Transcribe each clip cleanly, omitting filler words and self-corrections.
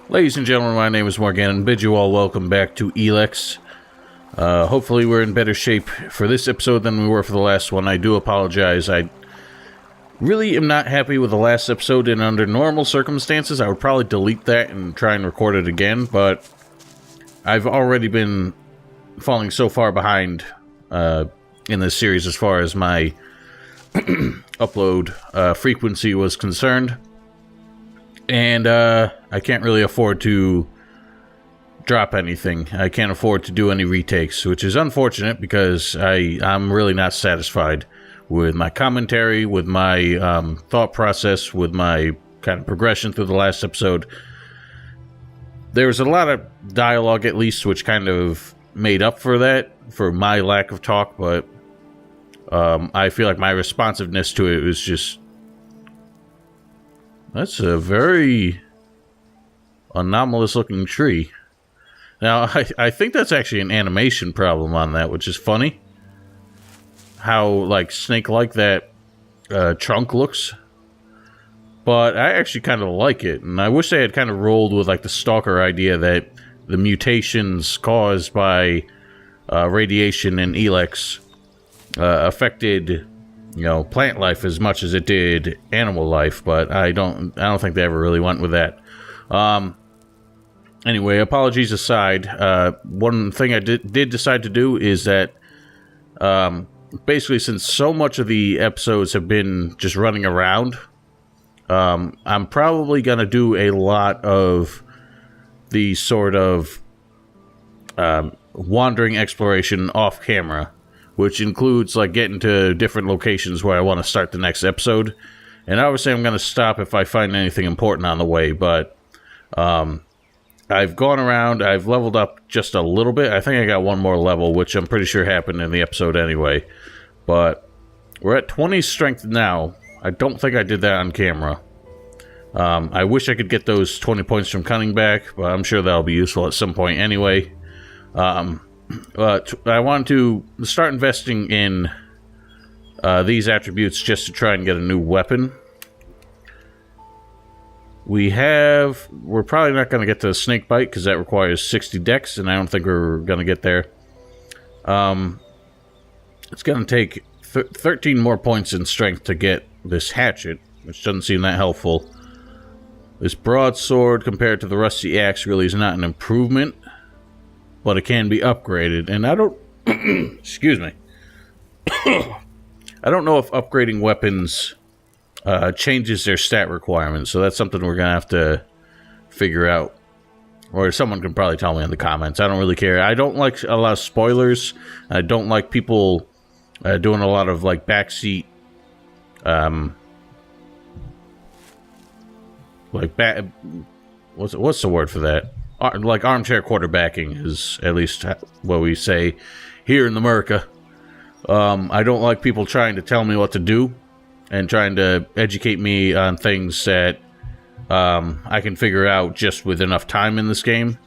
Ladies and gentlemen, my name is Morgan, and bid you all welcome back to Elex. Hopefully we're in better shape for this episode than we were for the last one. I do apologize. I really am not happy with the last episode, and under normal circumstances, I would probably delete that and try and record it again, but I've already been falling so far behind in this series as far as my upload frequency was concerned. And I can't really afford to drop anything. I can't afford to do any retakes, which is unfortunate because I'm really not satisfied with my commentary, with my thought process, with my kind of progression through the last episode. There was a lot of dialogue, at least, which kind of made up for that, for my lack of talk, but I feel like my responsiveness to it was just... That's a very anomalous-looking tree. Now, I think that's actually an animation problem on that, which is funny. How, like, snake-like that trunk looks. But I actually kind of like it, and I wish they had kind of rolled with, like, the stalker idea that the mutations caused by radiation in Elex affected... you know, plant life as much as it did animal life, but I don't think they ever really went with that. Anyway, apologies aside, one thing I did decide to do is that, basically, since so much of the episodes have been just running around, I'm probably gonna do a lot of the sort of, wandering exploration off camera, which includes, like, getting to different locations where I want to start the next episode. And obviously I'm going to stop if I find anything important on the way, but I've gone around, I've leveled up just a little bit. I think I got one more level, which I'm pretty sure happened in the episode anyway. But we're at 20 strength now. I don't think I did that on camera. I wish I could get those 20 points from cunning back, but I'm sure that'll be useful at some point anyway. But I want to start investing in these attributes just to try and get a new weapon. We're probably not going to get to the snake bite because that requires 60 dex, and I don't think we're going to get there. It's going to take 13 more points in strength to get this hatchet, which doesn't seem that helpful. This broadsword compared to the rusty axe really is not an improvement, but it can be upgraded, and I don't... excuse me. I don't know if upgrading weapons changes their stat requirements, so that's something we're going to have to figure out. Or someone can probably tell me in the comments. I don't really care. I don't like a lot of spoilers. I don't like people doing a lot of, like, backseat... What's the word for that? Like armchair quarterbacking is at least what we say here in America. I don't like people trying to tell me what to do and trying to educate me on things that I can figure out just with enough time in this game.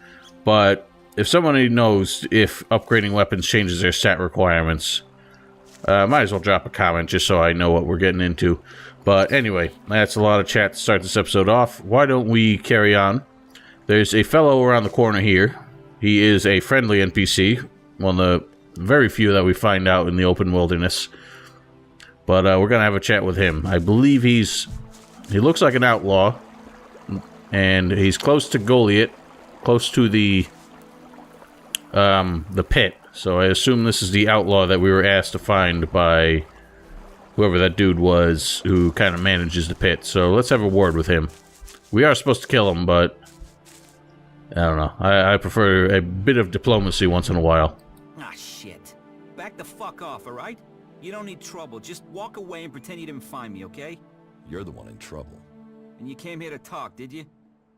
But if somebody knows if upgrading weapons changes their stat requirements, might as well drop a comment just so I know what we're getting into. But anyway, that's a lot of chat to start this episode off. Why don't we carry on? There's a fellow around the corner here. He is a friendly NPC, one of the very few that we find out in the open wilderness. But we're going to have a chat with him. I believe he looks like an outlaw, and he's close to Goliet, close to the pit. So I assume this is the outlaw that we were asked to find by whoever that dude was who kind of manages the pit. So let's have a word with him. We are supposed to kill him, but... I don't know. I prefer a bit of diplomacy once in a while. Ah, shit. Back the fuck off, alright? You don't need trouble. Just walk away and pretend you didn't find me, okay? You're the one in trouble. And you came here to talk, did you?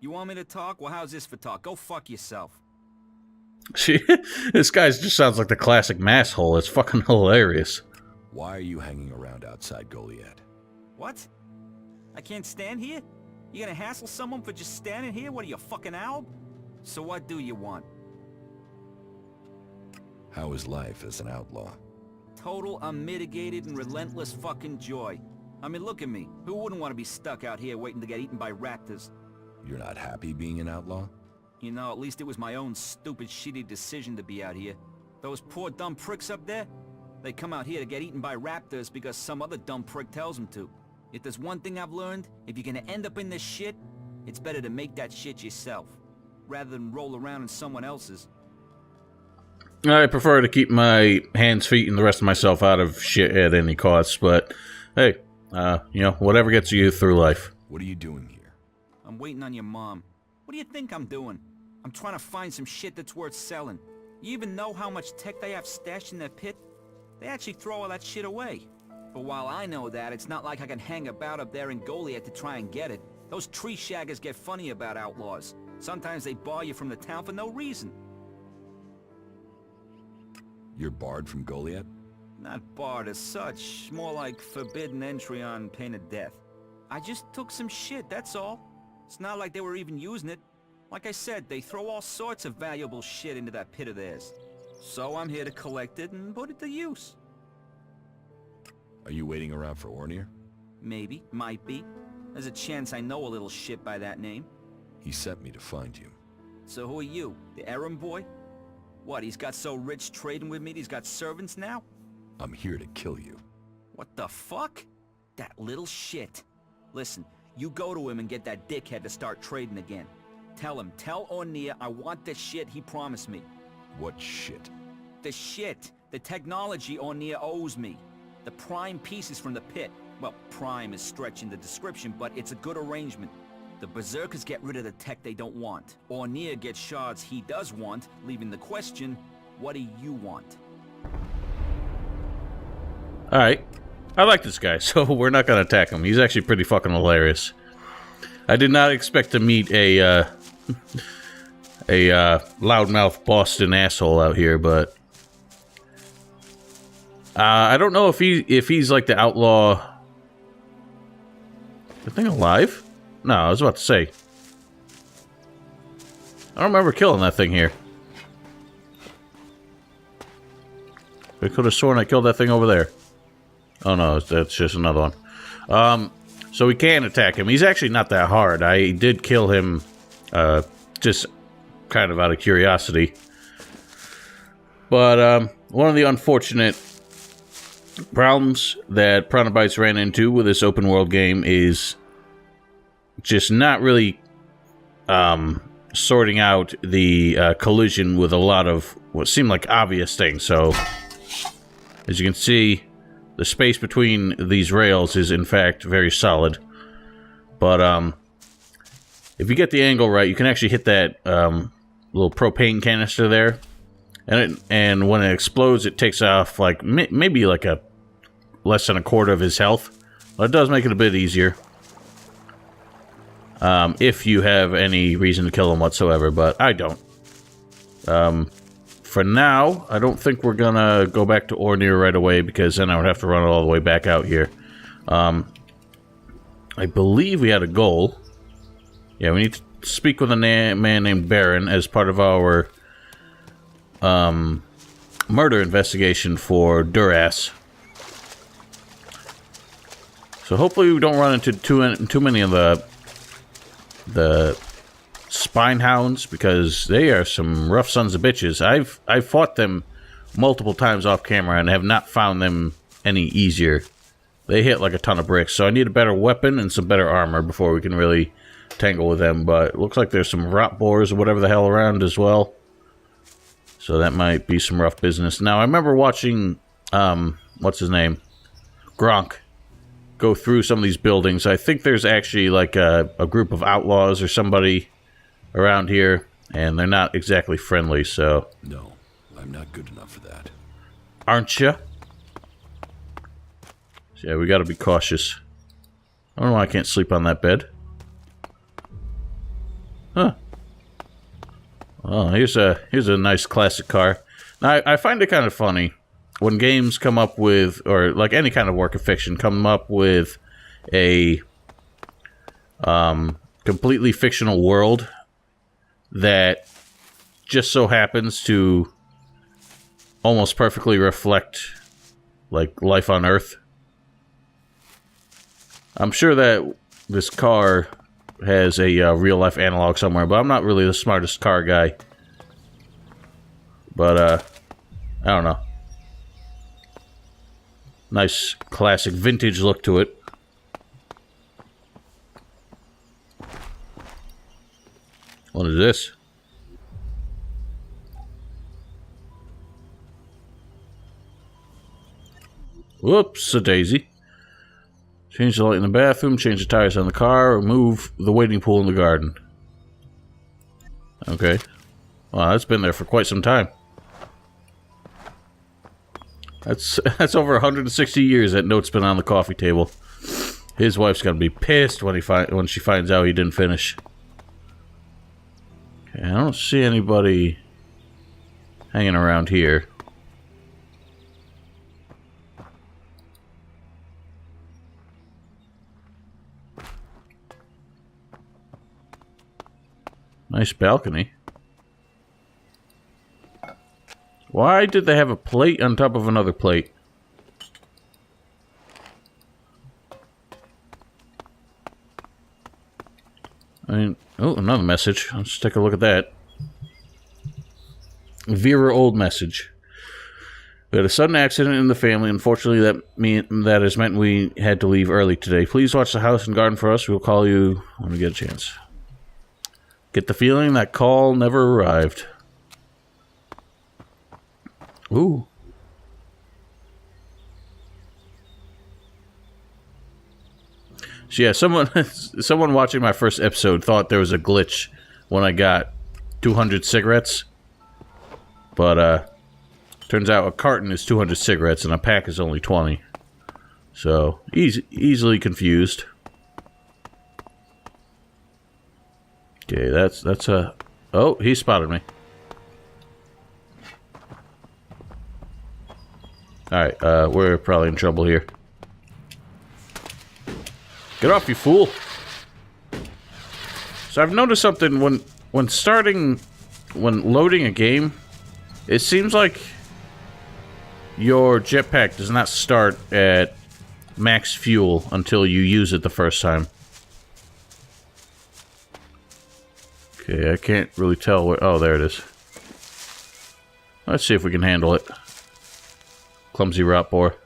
You want me to talk? Well, how's this for talk? Go fuck yourself. This guy just sounds like the classic masshole. It's fucking hilarious. Why are you hanging around outside Goliet? What? I can't stand here? You gonna hassle someone for just standing here? What are you, a fucking owl? So what do you want? How is life as an outlaw? Total, unmitigated, and relentless fucking joy. I mean, look at me. Who wouldn't want to be stuck out here waiting to get eaten by raptors? You're not happy being an outlaw? You know, at least it was my own stupid, shitty decision to be out here. Those poor dumb pricks up there, they come out here to get eaten by raptors because some other dumb prick tells them to. If there's one thing I've learned, if you're gonna end up in this shit, it's better to make that shit yourself, rather than roll around in someone else's. I prefer to keep my hands, feet, and the rest of myself out of shit at any cost, but hey, you know, whatever gets you through life. What are you doing here? I'm waiting on your mom. What do you think I'm doing? I'm trying to find some shit that's worth selling. You even know how much tech they have stashed in their pit? They actually throw all that shit away. But while I know that, it's not like I can hang about up there in Goliet to try and get it. Those tree shaggers get funny about outlaws. Sometimes they bar you from the town for no reason. You're barred from Goliet? Not barred as such, more like forbidden entry on pain of death. I just took some shit, that's all. It's not like they were even using it. Like I said, they throw all sorts of valuable shit into that pit of theirs. So I'm here to collect it and put it to use. Are you waiting around for Ornir? Maybe, might be. There's a chance I know a little shit by that name. He sent me to find you. So who are you, the errand boy? What, he's got so rich trading with me he's got servants now? I'm here to kill you. What the fuck? That little shit. Listen, you go to him and get that dickhead to start trading again. Tell Ornir I want the shit he promised me. What shit? The shit. The technology Ornir owes me. The prime pieces from the pit. Well, prime is stretching the description, but it's a good arrangement. The Berserkers get rid of the tech they don't want. Ornir gets shards he does want, leaving the question, what do you want? Alright. I like this guy, so we're not gonna attack him. He's actually pretty fucking hilarious. I did not expect to meet a loudmouth Boston asshole out here, but I don't know if he's like the outlaw. The thing alive? No, I was about to say. I don't remember killing that thing here. I could have sworn I killed that thing over there. Oh no, that's just another one. So we can attack him. He's actually not that hard. I did kill him just kind of out of curiosity. But one of the unfortunate problems that Pronobites ran into with this open world game is just not really sorting out the collision with a lot of what seemed like obvious things. So, as you can see, the space between these rails is in fact very solid. But if you get the angle right, you can actually hit that little propane canister there. And when it explodes, it takes off like maybe like a less than a quarter of his health. But it does make it a bit easier. If you have any reason to kill him whatsoever, but I don't. For now, I don't think we're gonna go back to Ornir right away, because then I would have to run all the way back out here. I believe we had a goal. Yeah, we need to speak with a man named Baron as part of our murder investigation for Duras. So hopefully we don't run into too many of the spine hounds, because they are some rough sons of bitches. I've fought them multiple times off camera and have not found them any easier. They hit like a ton of bricks, so I need a better weapon and some better armor before we can really tangle with them. But it looks like there's some rot boars or whatever the hell around as well, so that might be some rough business. Now I remember watching what's his name, Gronk, go through some of these buildings. I think there's actually like a group of outlaws or somebody around here, and they're not exactly friendly, so... No, I'm not good enough for that. Aren't you? So yeah, we gotta be cautious. I don't know why I can't sleep on that bed. Huh. Well, here's a nice classic car. Now, I find it kind of funny when games come up with, or like any kind of work of fiction, come up with a completely fictional world that just so happens to almost perfectly reflect like life on Earth. I'm sure that this car has a real-life analog somewhere, but I'm not really the smartest car guy. But, I don't know. Nice classic vintage look to it. What is this? Whoops, a daisy. Change the light in the bathroom, change the tires on the car, remove the wading pool in the garden. Okay. Well, that's been there for quite some time. That's over 160 years that note's been on the coffee table. His wife's gonna be pissed when she finds out he didn't finish. Okay, I don't see anybody hanging around here. Nice balcony. Why did they have a plate on top of another plate? I mean, oh, another message. Let's take a look at that. Vera old message. We had a sudden accident in the family. Unfortunately, that has meant we had to leave early today. Please watch the house and garden for us. We'll call you when we get a chance. Get the feeling that call never arrived. Ooh. So yeah, someone watching my first episode thought there was a glitch when I got 200 cigarettes. But, turns out a carton is 200 cigarettes and a pack is only 20. So, easily confused. Okay, that's a... Oh, he spotted me. Alright, we're probably in trouble here. Get off, you fool! So I've noticed something when loading a game, it seems like your jetpack does not start at max fuel until you use it the first time. Okay, I can't really tell where... Oh, there it is. Let's see if we can handle it. Clumsy rot boar.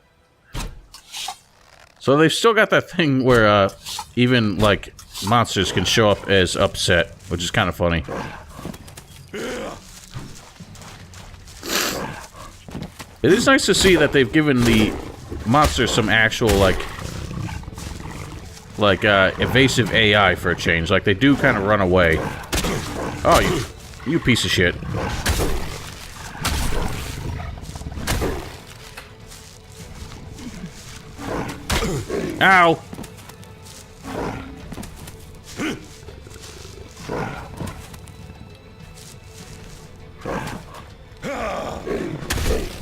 So they've still got that thing where even, like, monsters can show up as upset, which is kind of funny. It is nice to see that they've given the monsters some actual, like evasive AI for a change. Like, they do kind of run away. Oh, you piece of shit. Ow!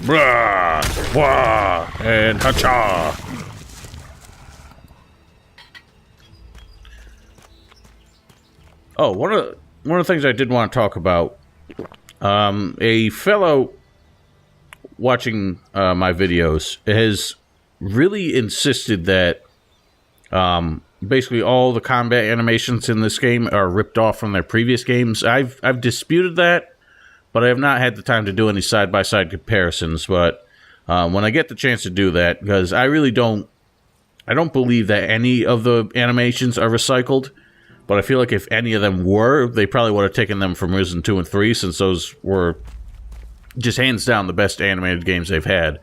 Brah! Wah! And hacha! Oh, one of the things I did want to talk about, a fellow watching my videos has really insisted that basically all the combat animations in this game are ripped off from their previous games. I've disputed that, but I have not had the time to do any side-by-side comparisons. But when I get the chance to do that, because I really don't believe that any of the animations are recycled. But I feel like if any of them were, they probably would have taken them from Risen 2 and 3, since those were just hands down the best animated games they've had.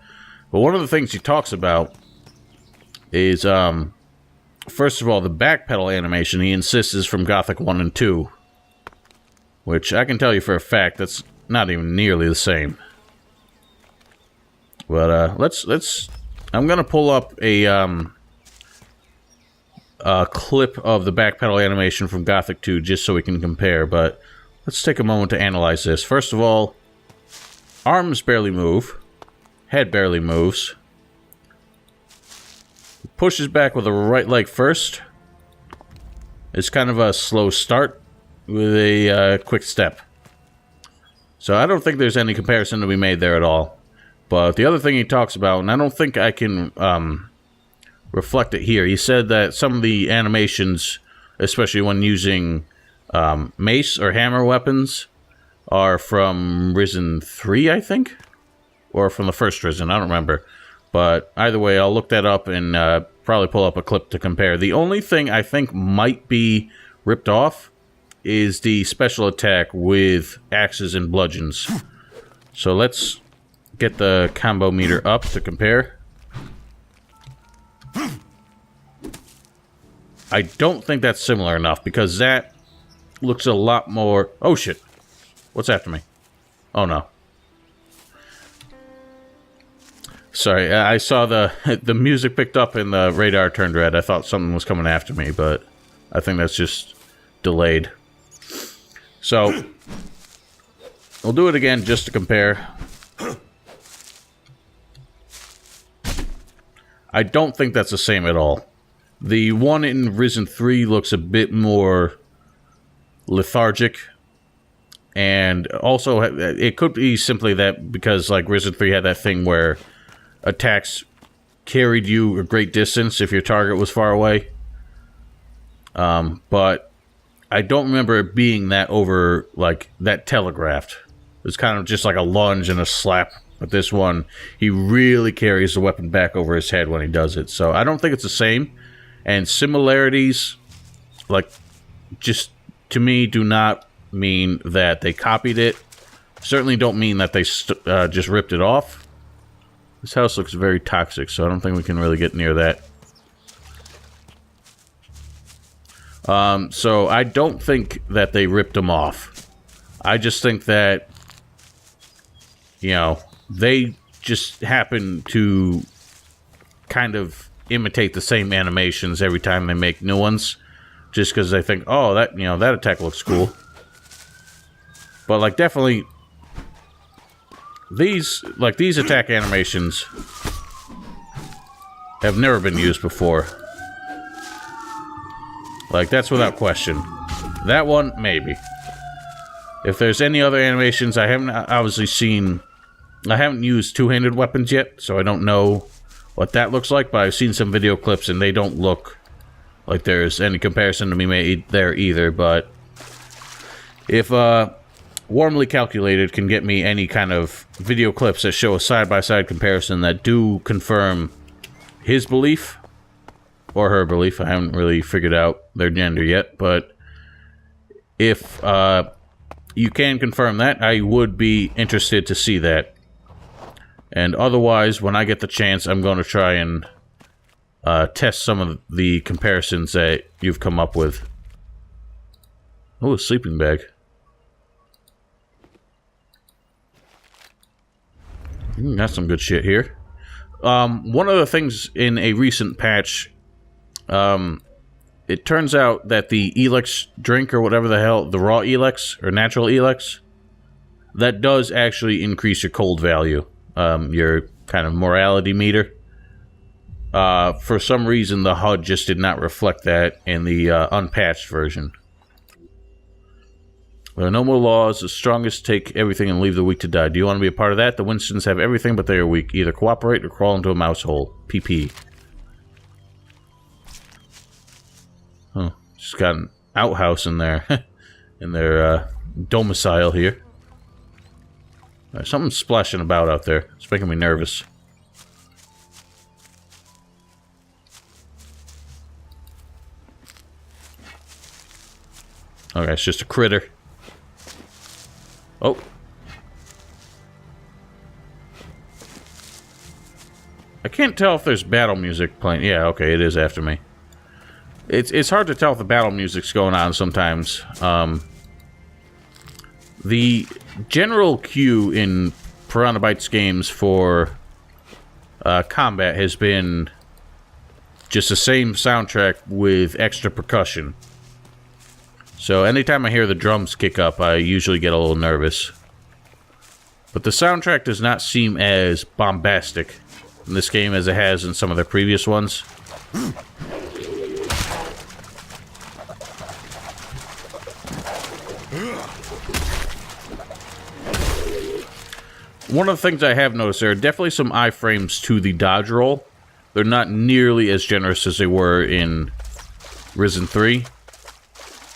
But one of the things he talks about is, first of all, the backpedal animation he insists is from Gothic 1 and 2. Which I can tell you for a fact, that's not even nearly the same. But, I'm gonna pull up a clip of the backpedal animation from Gothic 2 just so we can compare, but let's take a moment to analyze this. First of all, arms barely move, head barely moves, pushes back with the right leg first. It's kind of a slow start with a quick step. So I don't think there's any comparison to be made there at all. But the other thing he talks about, and I don't think I can reflect it here. He said that some of the animations especially when using mace or hammer weapons, are from Risen 3, I think? Or from the first Risen, I don't remember. But either way, I'll look that up and probably pull up a clip to compare. The only thing I think might be ripped off is the special attack with axes and bludgeons. So let's get the combo meter up to compare. I don't think that's similar enough, because that looks a lot more... Oh, shit. What's after me? Oh, no. Sorry, I saw the music picked up and the radar turned red. I thought something was coming after me, but I think that's just delayed. So, we'll do it again just to compare. I don't think that's the same at all. The one in Risen 3 looks a bit more lethargic. And also, it could be simply that because, like, Risen 3 had that thing where attacks carried you a great distance if your target was far away. But I don't remember it being that over, like, that telegraphed. It was kind of just like a lunge and a slap. But this one, he really carries the weapon back over his head when he does it. So I don't think it's the same. And similarities, like, just to me, do not mean that they copied it. Certainly don't mean that they just ripped it off. This house looks very toxic, so I don't think we can really get near that. So I don't think that they ripped them off. I just think that, you know, they just happen to kind of imitate the same animations every time they make new ones, just because they think, oh, that, you know, that attack looks cool. But, like, definitely these attack animations have never been used before. Like, that's without question. That one, maybe. If there's any other animations, I haven't obviously seen... I haven't used two-handed weapons yet, so I don't know what that looks like, but I've seen some video clips and they don't look like there's any comparison to be made there either. But if Warmly Calculated can get me any kind of video clips that show a side-by-side comparison that do confirm his belief, or her belief, I haven't really figured out their gender yet, but if you can confirm that, I would be interested to see that. And otherwise, when I get the chance, I'm going to try and test some of the comparisons that you've come up with. Oh, a sleeping bag. Got some good shit here. One of the things in a recent patch, it turns out that the Elex drink, or whatever the hell, the raw Elex, or natural Elex, that does actually increase your cold value. Your kind of morality meter. For some reason, the HUD just did not reflect that in the unpatched version. There are no more laws. The strongest take everything and leave the weak to die. Do you want to be a part of that? The Winstons have everything, but they are weak. Either cooperate or crawl into a mouse hole. PP. Oh, just got an outhouse in there. in their domicile here. Something's splashing about out there. It's making me nervous. Okay, it's just a critter. Oh. I can't tell if there's battle music playing. Yeah, okay, it is after me. It's hard to tell if the battle music's going on sometimes. The general cue in Piranha Bytes games for combat has been just the same soundtrack with extra percussion. So anytime I hear the drums kick up, I usually get a little nervous. But the soundtrack does not seem as bombastic in this game as it has in some of the previous ones. One of the things I have noticed, there are definitely some iframes to the dodge roll. They're not nearly as generous as they were in Risen 3.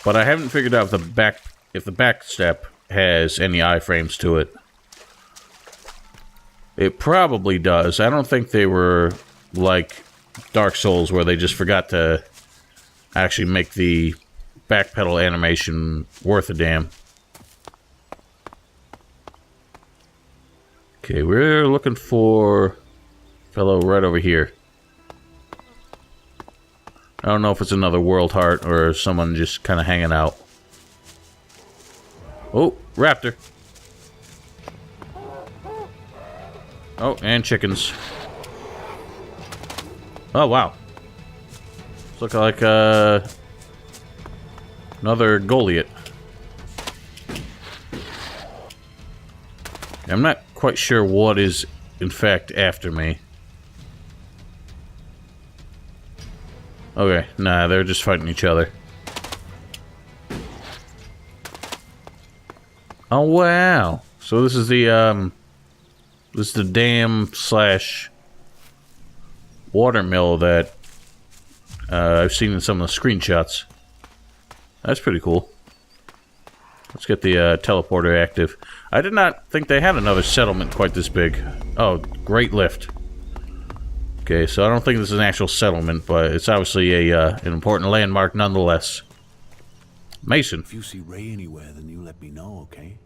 But I haven't figured out if the back step has any iframes to it. It probably does. I don't think they were like Dark Souls where they just forgot to actually make the back pedal animation worth a damn. Okay, we're looking for fellow right over here. I don't know if it's another World Heart or someone just kind of hanging out. Oh, raptor. Oh, and chickens. Oh, wow. It's looking like another Goliet. I'm not quite sure what is, in fact, after me. Okay, nah, they're just fighting each other. Oh, wow. So this is the, this is the dam slash watermill that I've seen in some of the screenshots. That's pretty cool. Let's get the teleporter active. I did not think they had another settlement quite this big. Oh, Great Lift. Okay, so I don't think this is an actual settlement, but it's obviously a an important landmark nonetheless. Mason. If you see Ray anywhere, then you let me know, okay?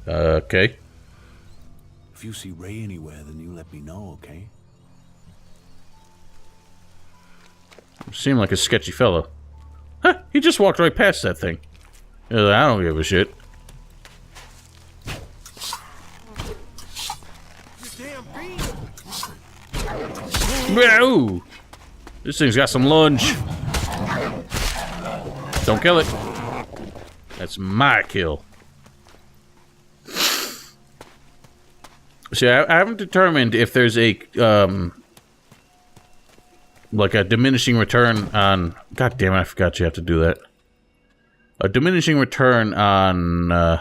Okay. If you see Ray anywhere, then you let me know, okay? Seemed like a sketchy fellow. Huh, he just walked right past that thing. I don't give a shit. Ooh. This thing's got some lunge. Don't kill it. That's my kill. See, I haven't determined if there's a like a diminishing return on. God damn it! I forgot you have to do that. A diminishing return on.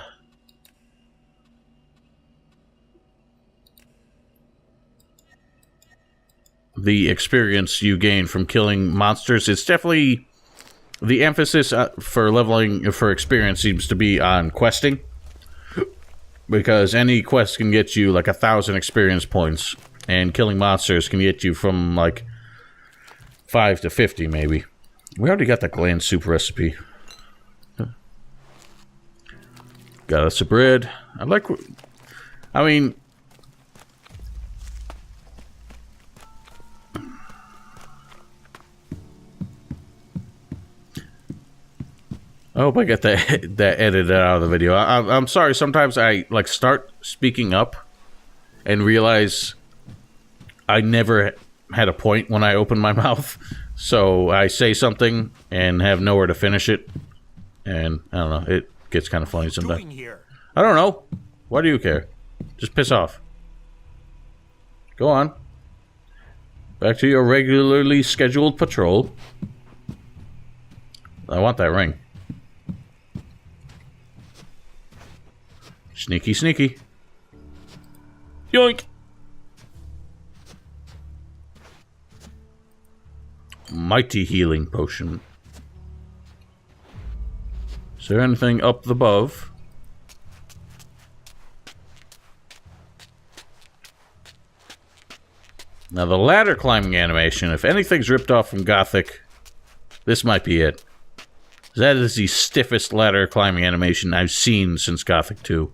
The experience you gain from killing monsters. It's definitely the emphasis for leveling for experience seems to be on questing, because any quest can get you like 1,000 experience points, and killing monsters can get you from like 5 to 50 maybe. We already got the gland soup recipe. Got us a bread. I mean, I hope I get that edited out of the video. I'm sorry. Sometimes I like start speaking up and realize I never had a point when I open my mouth. So I say something and have nowhere to finish it, and I don't know. It gets kind of funny sometimes. I don't know. Why do you care? Just piss off. Go on. Back to your regularly scheduled patrol. I want that ring. Sneaky, sneaky. Yoink! Mighty healing potion. Is there anything up above? Now the ladder climbing animation, if anything's ripped off from Gothic, this might be it. That is the stiffest ladder climbing animation I've seen since Gothic 2.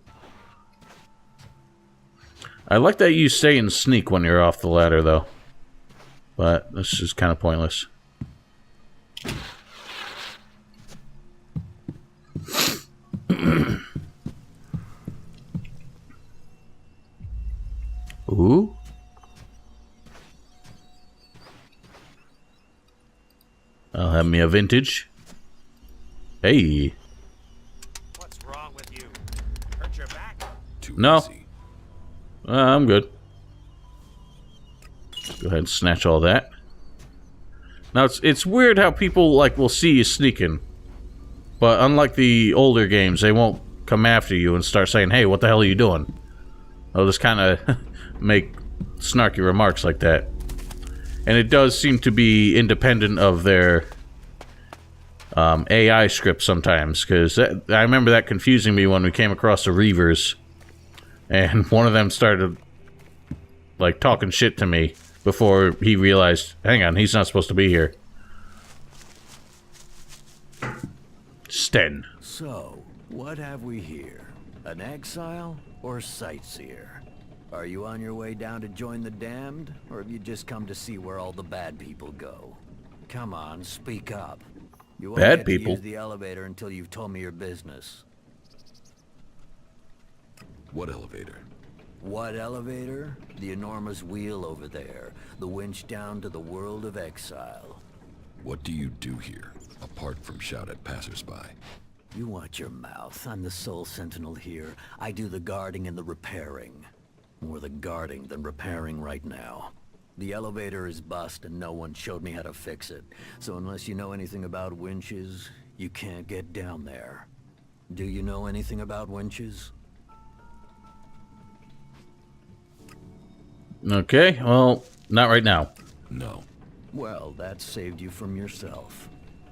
I like that you stay in sneak when you're off the ladder, though. But this is kind of pointless. Ooh. I'll have me a vintage. Hey. What's wrong with you? Hurt your back? No. I'm good. Go ahead and snatch all that. Now it's weird how people like will see you sneaking, but unlike the older games, they won't come after you and start saying, "Hey, what the hell are you doing?" They'll just kind of make snarky remarks like that, and it does seem to be independent of their AI script sometimes, because I remember that confusing me when we came across the Reavers, and one of them started like talking shit to me before he realized, hang on, he's not supposed to be here. Sten. So, what have we here? An exile or sightseer? Are you on your way down to join the damned, or have you just come to see where all the bad people go? Come on, speak up. You won't Bad get people? to use the elevator until you've told me your business. What elevator? What elevator? The enormous wheel over there. The winch down to the world of exile. What do you do here, apart from shout at passersby? You watch your mouth. I'm the sole sentinel here. I do the guarding and the repairing. More the guarding than repairing right now. The elevator is bust and no one showed me how to fix it. So unless you know anything about winches, you can't get down there. Do you know anything about winches? Okay, well, not right now. No. Well, that saved you from yourself.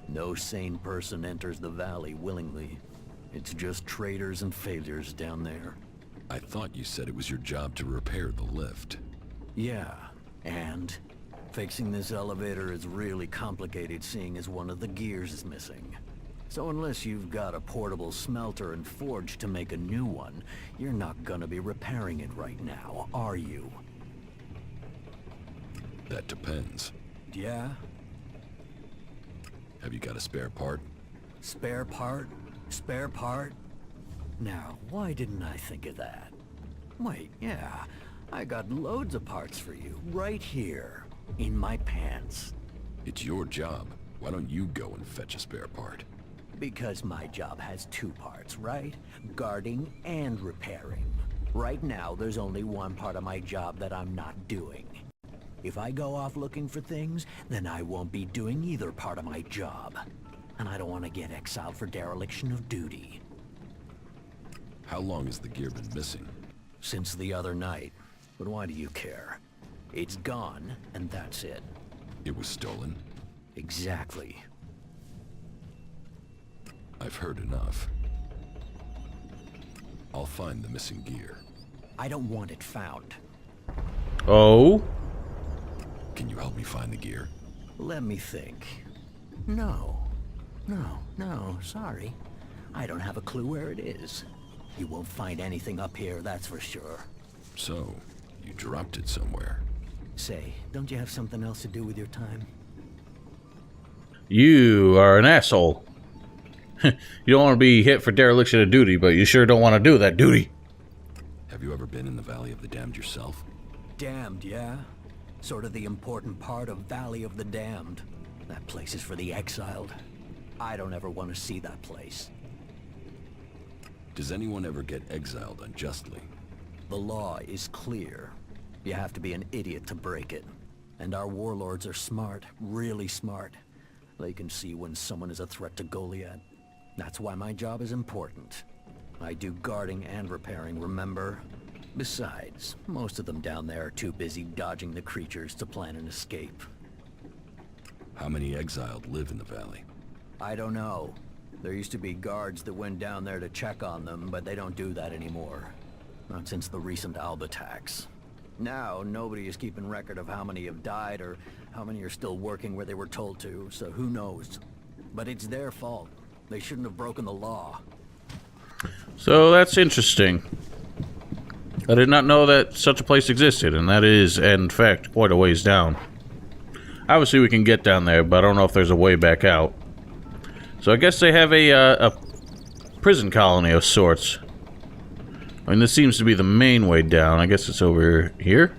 No sane person enters the valley willingly. It's just traitors and failures down there. I thought you said it was your job to repair the lift. Yeah, and fixing this elevator is really complicated seeing as one of the gears is missing. So unless you've got a portable smelter and forge to make a new one, you're not gonna be repairing it right now, are you? That depends. Yeah? Have you got a spare part? Spare part? Spare part? Now, why didn't I think of that? Wait, yeah, I got loads of parts for you, right here, in my pants. It's your job. Why don't you go and fetch a spare part? Because my job has two parts, right? Guarding and repairing. Right now, there's only one part of my job that I'm not doing. If I go off looking for things, then I won't be doing either part of my job. And I don't want to get exiled for dereliction of duty. How long has the gear been missing? Since the other night. But why do you care? It's gone, and that's it. It was stolen? Exactly. I've heard enough. I'll find the missing gear. I don't want it found. Oh? Can you help me find the gear? Let me think. No. No, sorry. I don't have a clue where it is. You won't find anything up here, that's for sure. So, you dropped it somewhere. Say, don't you have something else to do with your time? You are an asshole. You don't want to be hit for dereliction of duty, but you sure don't want to do that duty. Have you ever been in the Valley of the Damned yourself? Damned, yeah? Sort of the important part of Valley of the Damned. That place is for the exiled. I don't ever want to see that place. Does anyone ever get exiled unjustly? The law is clear. You have to be an idiot to break it. And our warlords are smart, really smart. They can see when someone is a threat to Goliet. That's why my job is important. I do guarding and repairing, remember? Besides, most of them down there are too busy dodging the creatures to plan an escape. How many exiled live in the valley? I don't know. There used to be guards that went down there to check on them, but they don't do that anymore. Not since the recent Alb attacks. Now, nobody is keeping record of how many have died or how many are still working where they were told to, so who knows? But it's their fault. They shouldn't have broken the law. So that's interesting. I did not know that such a place existed, and that is, in fact, quite a ways down. Obviously, we can get down there, but I don't know if there's a way back out. So I guess they have a prison colony of sorts. I mean, this seems to be the main way down. I guess it's over here?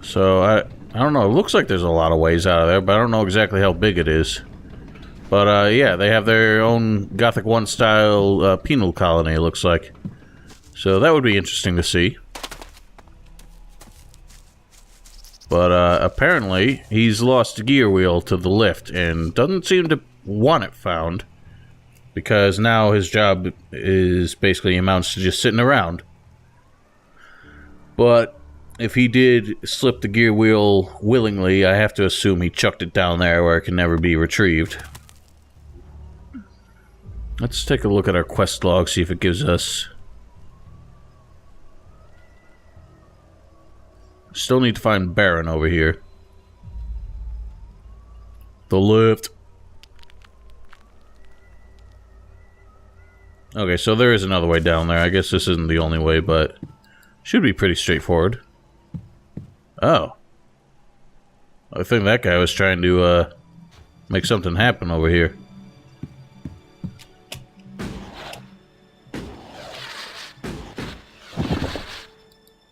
So, I don't know. It looks like there's a lot of ways out of there, but I don't know exactly how big it is. But, yeah, they have their own Gothic 1 style penal colony, it looks like. So that would be interesting to see. But, apparently, he's lost the gear wheel to the lift, and doesn't seem to want it found. Because now his job is basically amounts to just sitting around. But if he did slip the gear wheel willingly, I have to assume he chucked it down there where it can never be retrieved. Let's take a look at our quest log, see if it gives us... Still need to find Baron over here. The lift. Okay, so there is another way down there. I guess this isn't the only way, but should be pretty straightforward. Oh. I think that guy was trying to make something happen over here.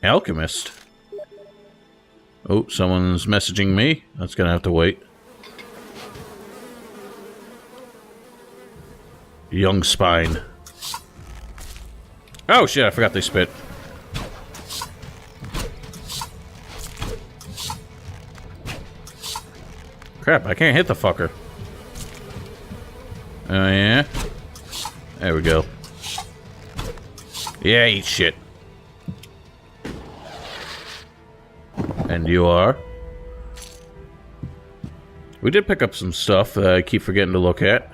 Alchemist. Oh, someone's messaging me. That's gonna have to wait. Young Spine. Oh shit, I forgot they spit. Crap, I can't hit the fucker. Oh yeah? There we go. Yeah, eat shit. And you are? We did pick up some stuff that I keep forgetting to look at.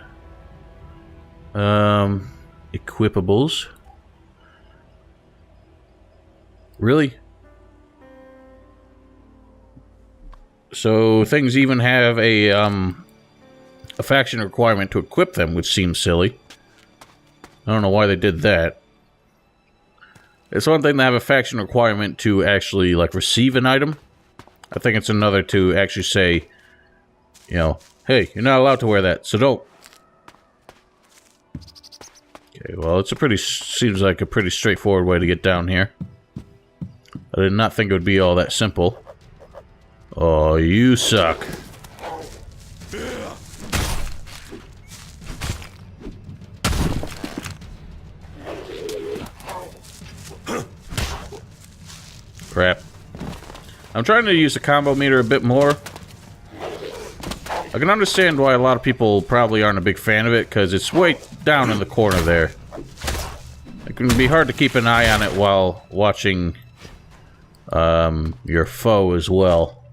Equipables. Really? So things even have a faction requirement to equip them, which seems silly. I don't know why they did that. It's one thing to have a faction requirement to actually, like, receive an item. I think it's another to actually say, you know, hey, you're not allowed to wear that, so don't. Okay, well, it's a pretty, seems like a pretty straightforward way to get down here. I did not think it would be all that simple. Oh, you suck. Crap. I'm trying to use the combo meter a bit more. I can understand why a lot of people probably aren't a big fan of it, because it's way down in the corner there. It can be hard to keep an eye on it while watching your foe as well.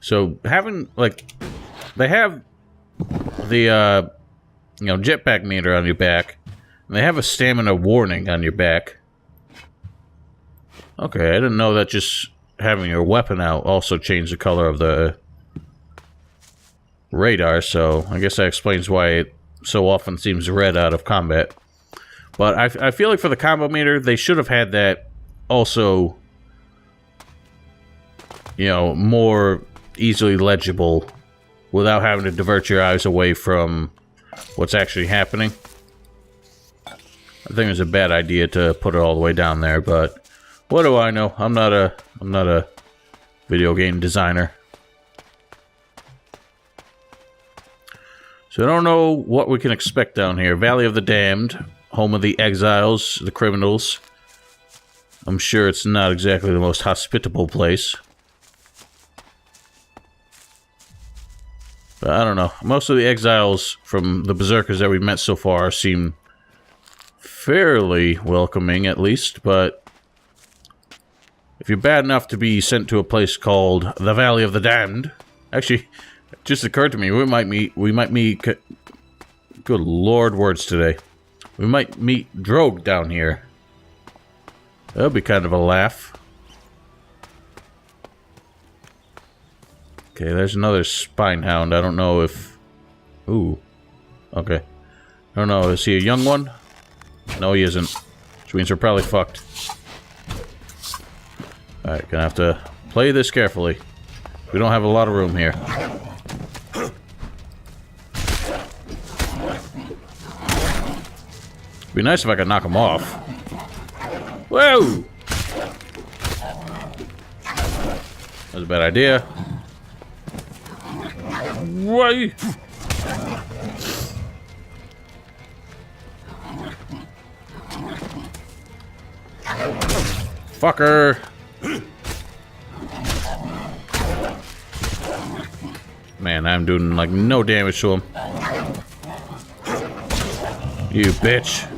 So having, like, they have the, you know, jetpack meter on your back, and they have a stamina warning on your back. Okay, I didn't know that just having your weapon out also changed the color of the radar, so I guess that explains why it so often seems red out of combat. But I feel like for the combo meter, they should have had that also, you know, more easily legible without having to divert your eyes away from what's actually happening. I think it was a bad idea to put it all the way down there, but what do I know? I'm not a video game designer. So I don't know what we can expect down here. Valley of the Damned, home of the exiles, the criminals. I'm sure it's not exactly the most hospitable place. But I don't know. Most of the exiles from the berserkers that we've met so far seem fairly welcoming, at least, but if you're bad enough to be sent to a place called the Valley of the Damned... Actually, it just occurred to me, we might meet... Good lord, words today. We might meet Drogue down here. That'll be kind of a laugh. Okay, there's another Spinehound. I don't know if... Ooh. Okay. I don't know, is he a young one? No, he isn't. Which means we're probably fucked. Alright, gonna have to play this carefully. We don't have a lot of room here. It'd be nice if I could knock him off. Whoa! That was a bad idea. Why? Fucker! Man, I'm doing like no damage to him. You bitch.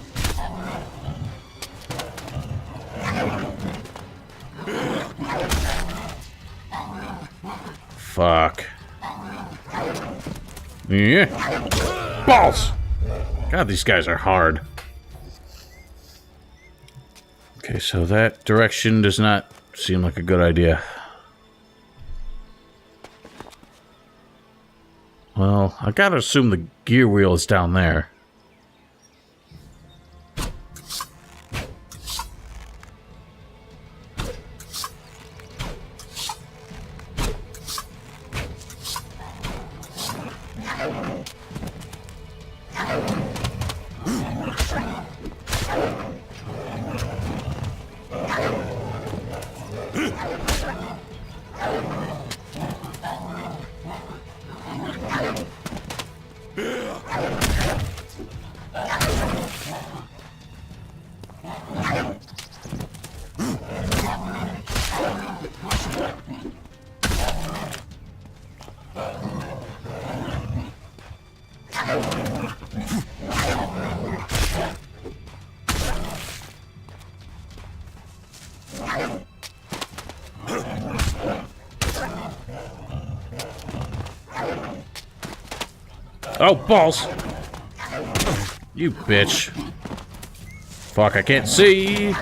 Fuck. Yeah. Balls! God, these guys are hard. Okay, so that direction does not seem like a good idea. Well, I gotta assume the gear wheel is down there. Oh, balls! You bitch. Fuck, I can't see!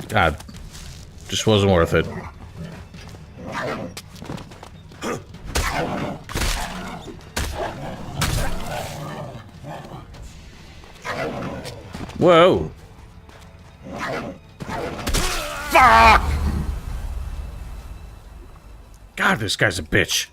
God. Just wasn't worth it. Whoa! Fuck! God, this guy's a bitch.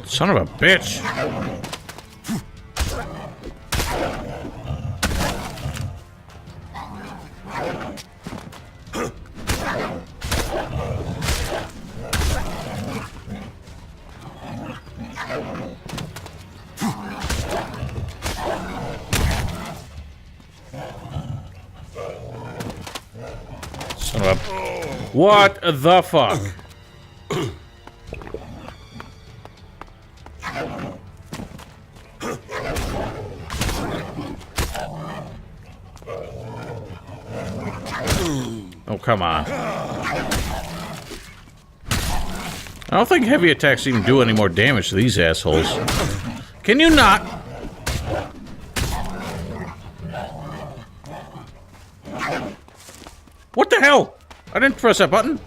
Son of a bitch. Son of a... What the fuck? Oh, come on. I don't think heavy attacks even do any more damage to these assholes. Can you not? What the hell? I didn't press that button.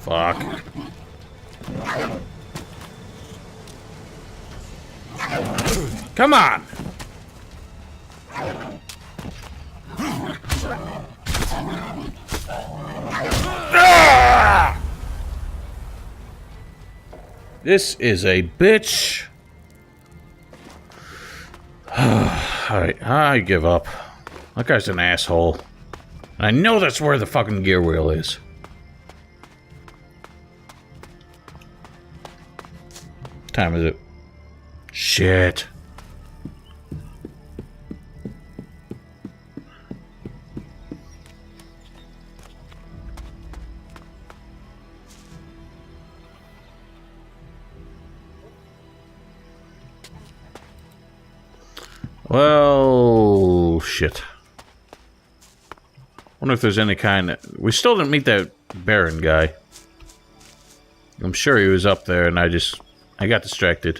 Fuck. Come on! Ah! This is a bitch. Alright, I give up. That guy's an asshole. I know that's where the fucking gear wheel is. What time is it? Shit. Well, shit. Wonder if there's any kind of... We still didn't meet that Baron guy. I'm sure he was up there and I got distracted.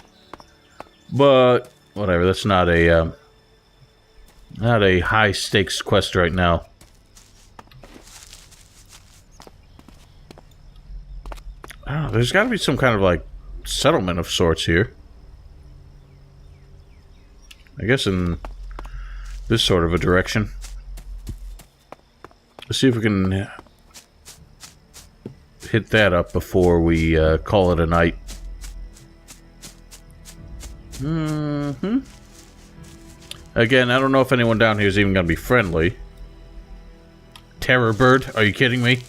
But, whatever, that's not a high stakes quest right now. I don't know, there's gotta be some kind of, like, settlement of sorts here. I guess in this sort of a direction. Let's see if we can hit that up before we call it a night. Again, I don't know if anyone down here is even going to be friendly. Terror bird? Are you kidding me?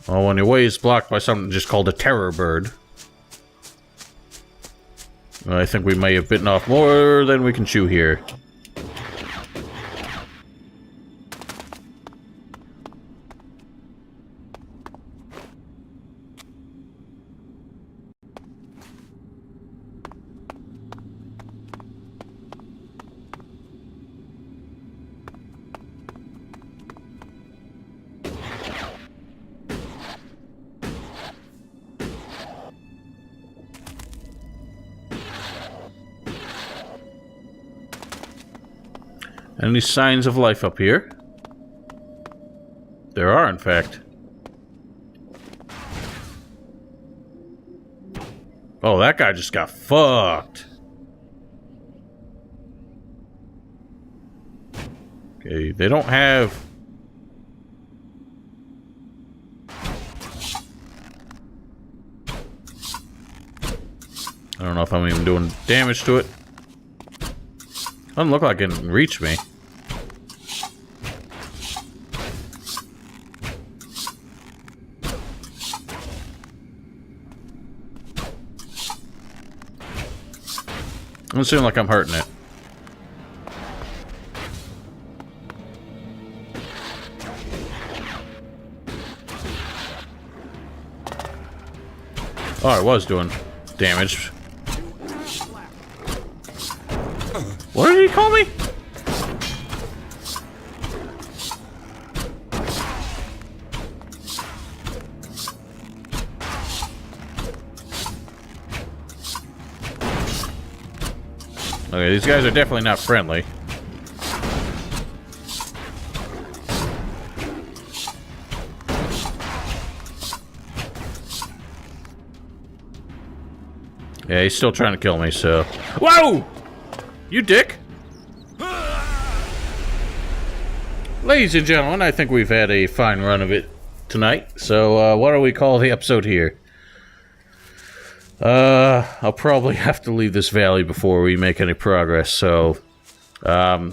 Oh, when your way is blocked by something just called a terror bird. I think we may have bitten off more than we can chew here. Any signs of life up here? There are, in fact. Oh, that guy just got fucked. Okay, they don't have... I don't know if I'm even doing damage to it. Doesn't look like it can reach me. Doesn't seem like I'm hurting it. Oh, I was doing damage. What did he call me? Okay, these guys are definitely not friendly. Yeah, he's still trying to kill me, so... Whoa! You dick! Ladies and gentlemen, I think we've had a fine run of it tonight. So, what do we call the episode here? I'll probably have to leave this valley before we make any progress, so... either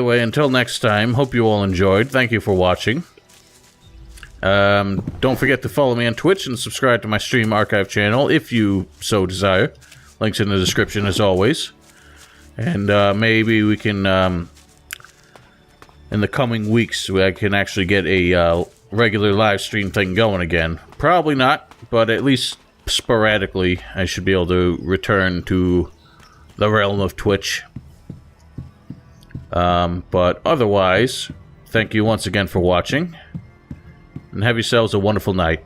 way, until next time, hope you all enjoyed. Thank you for watching. Don't forget to follow me on Twitch and subscribe to my stream archive channel if you so desire. Links in the description as always. And maybe we can, in the coming weeks, I can actually get a regular live stream thing going again. Probably not, but at least sporadically I should be able to return to the realm of Twitch. But otherwise, thank you once again for watching. And have yourselves a wonderful night.